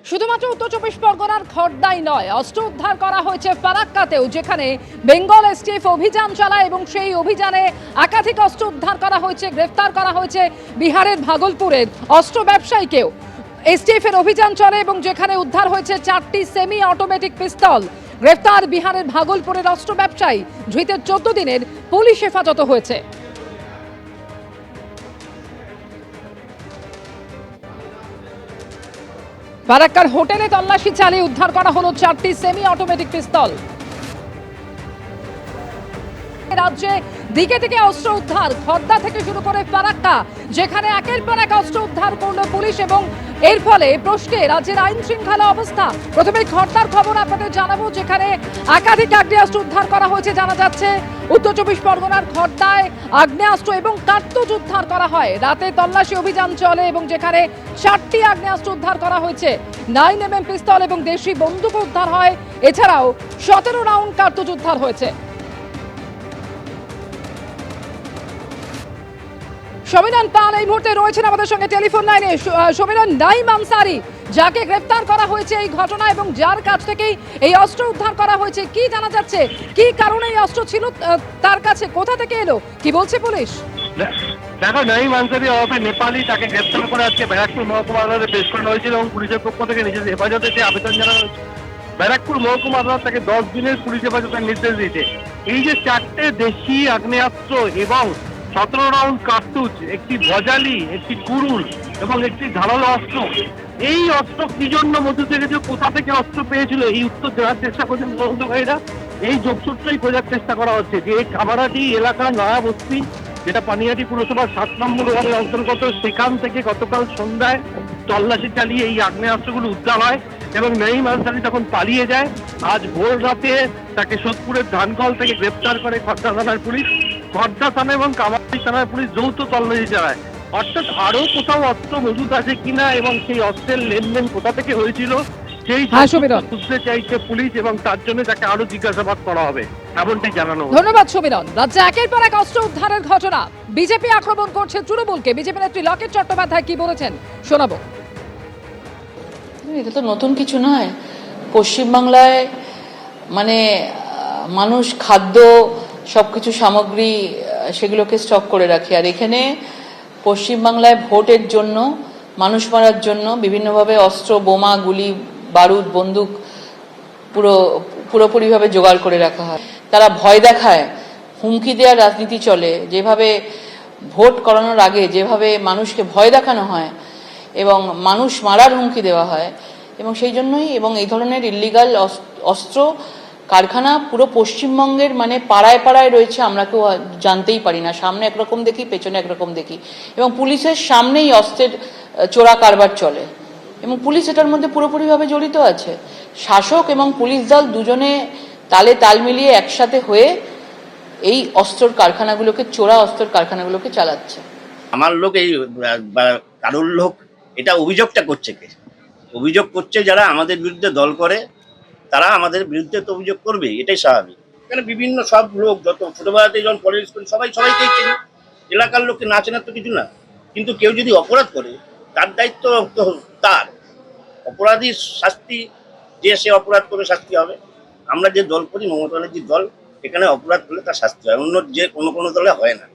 শুধুমাত্র উত্তর চব্বিশ পরগনার খড়দাই নয়, অস্ত্র উদ্ধার করা হয়েছে ফারাক্কাতেও, যেখানে বেঙ্গল এসটিএফ অভিযান চালায় এবং সেই অভিযানে একাধিক অস্ত্র উদ্ধার করা হয়েছে, গ্রেফতার করা হয়েছে বিহারের ভাগলপুরের অস্ত্র ব্যবসায়ীকেও। এসটিএফ এর অভিযান চলে এবং যেখানে উদ্ধার হয়েছে 4টি সেমি অটোমেটিক পিস্তল। গ্রেফতার বিহারের ভাগলপুরের অস্ত্র ব্যবসায়ী, ধৃতের 14 দিনের পুলিশ হেফাজত হয়েছে। ফারাক্কার হোটেলে তল্লাশি চালিয়ে উদ্ধার করা হলো 4টি সেমি অটোমেটিক পিস্তল। রাজ্যে দিকে থেকে অস্ত্র উদ্ধার, খড়দা থেকে শুরু করে ফারাক্কা, যেখানে একের পর এক অস্ত্র উদ্ধার করলো পুলিশ এবং এর ফলে প্রশ্নে রাজ্যের আইন শৃঙ্খলা অবস্থা। প্রথমে খড়দার খবর আপনাদের জানাবো, যেখানে একাধিক আগ্নেয়াস্ত্র উদ্ধার করা হয়েছে। জানা যাচ্ছে উত্তর চব্বিশ পরগনার খড়দায় আগ্নেয়াস্ত্র এবং কার্তুজ উদ্ধার করা হয়। রাতে তল্লাশি অভিযান চলে এবং যেখানে 4টি আগ্নেয়াস্ত্র উদ্ধার করা হয়েছে, 9mm পিস্তল এবং দেশি বন্দুক উদ্ধার হয়। এছাড়াও 17 রাউন্ড কার্তুজ উদ্ধার হয়েছে। সমীরণ পাল এই মুহূর্তে রয়েছেন আমাদের সঙ্গে টেলিফোন লাইনে। সমীরণ, নাইম আনসারি যাকে গ্রেফতার করা হয়েছে এই ঘটনা এবং যার কাছ থেকেই এই অস্ত্র উদ্ধার করা হয়েছে, কি জানা যাচ্ছে? কি কারণে এই অস্ত্র ছিল তার কাছে, কোথা থেকে এলো, কি বলছে পুলিশ? দেখো, নাইম আনসারি ওরফে নেপালি, তাকে গ্রেফতার করে আজকে ব্যারাকপুর মহকুমা আদালতে পেশ করা হয়েছিল এবং পুলিশের পক্ষ থেকে নিজের হেফাজতে যে আবেদন জানানো হয়েছে। ব্যারাকপুর মহকুমা আদালত তাকে 10 দিনের পুলিশ হেফাজতের নির্দেশ দিয়েছে। এই যে 4টে দেশি আগ্নেয়াস্ত্র এবং 17 রাউন্ড কার্তুজ, একটি ভজালি, একটি কুরুল এবং একটি ধারালো অস্ত্র, এই অস্ত্র কি জন্য মধ্যে থেকে যে কোথা থেকে অস্ত্র পেয়েছিল এই উত্তর দেওয়ার চেষ্টা করছেন তদন্তকারীরা। এই যোগসূত্রই খোঁজার চেষ্টা করা হচ্ছে যে এই কামারাটি এলাকার নয়া বস্তি, যেটা পানিহাটি পুরসভার 7 নম্বর ওয়ার্ডের অন্তর্গত, সেখান থেকে গতকাল সন্ধ্যায় তল্লাশি চালিয়ে এই আগ্নেয়াস্ত্রগুলো উদ্ধার হয় এবং নাইম আনসারি তখন পালিয়ে যায়। আজ ভোর রাতে তাকে সোদপুরের ধানকল থেকে গ্রেপ্তার করে খড়দা থানার পুলিশ। খড়দা থানা এবং কামারহাটি থানার পুলিশ যৌথ তল্লাশি চালায়। অর্থাৎ আরো কোথাও অস্ত্র মজুদ আছে কিনা এবং সেই অস্ত্রের লেনদেন কোথা থেকে হয়েছিল সেই বুঝতে চাইছে পুলিশ এবং তার জন্য তাকে আরো জিজ্ঞাসাবাদ করা হবে, এমনটাই জানানো। ধন্যবাদ সমীরণ। রাজ্যে একের পর এক অস্ত্র উদ্ধারের ঘটনা, বিজেপি আক্রমণ করছে তৃণমূলকে। বিজেপি নেত্রী লকেট চট্টোপাধ্যায় কি বলেছেন শোনাবো। এটা তো নতুন কিছু নয়। পশ্চিমবাংলায় মানে মানুষ খাদ্য সবকিছু সামগ্রী সেগুলোকে স্টক করে রাখে, আর এখানে পশ্চিমবাংলায় ভোটের জন্য, মানুষ মারার জন্য বিভিন্নভাবে অস্ত্র, বোমা, গুলি, বারুদ, বন্দুক পুরোপুরিভাবে জোগাড় করে রাখা হয়। তারা ভয় দেখায়, হুমকি দেওয়ার রাজনীতি চলে। যেভাবে ভোট করানোর আগে যেভাবে মানুষকে ভয় দেখানো হয় এবং মানুষ মারার হুমকি দেওয়া হয়, এবং সেই জন্যই এবং এই ধরনের ইল্লিগাল অস্ত্র কারখানা পুরো পশ্চিমবঙ্গের মানে পাড়ায় পাড়ায় রয়েছে। আমরা কেউ জানতেই পারি না, সামনে একরকম দেখি, পেছনে একরকম দেখি, এবং পুলিশের সামনেই অস্ত্রের চোরা কারবার চলে এবং পুলিশ এটার মধ্যে পুরোপুরিভাবে জড়িত আছে। শাসক এবং পুলিশ দল দুজনে তালে তাল মিলিয়ে একসাথে হয়ে এই অস্ত্রের কারখানাগুলোকে, চোরা অস্ত্রের কারখানাগুলোকে চালাচ্ছে। আমার লোক এই কারোর লোক এটা অভিযোগটা করছে, কে অভিযোগ করছে? যারা আমাদের বিরুদ্ধে দল করে তারা আমাদের বিরুদ্ধে তো অভিযোগ করবে, এটাই স্বাভাবিক। এখানে বিভিন্ন সব লোক, যত ছোটবেলাতে যখন কলেজ করি সবাইকেই চেনে, এলাকার লোককে না চেনার তো কিছু না। কিন্তু কেউ যদি অপরাধ করে তার দায়িত্ব তো তার, অপরাধীর শাস্তি, যে সে অপরাধ করে শাস্তি হবে। আমরা যে দল করি, মমতা ব্যানার্জির দল, এখানে অপরাধ করলে তার শাস্তি হয়, অন্য যে কোনো দলে হয় না।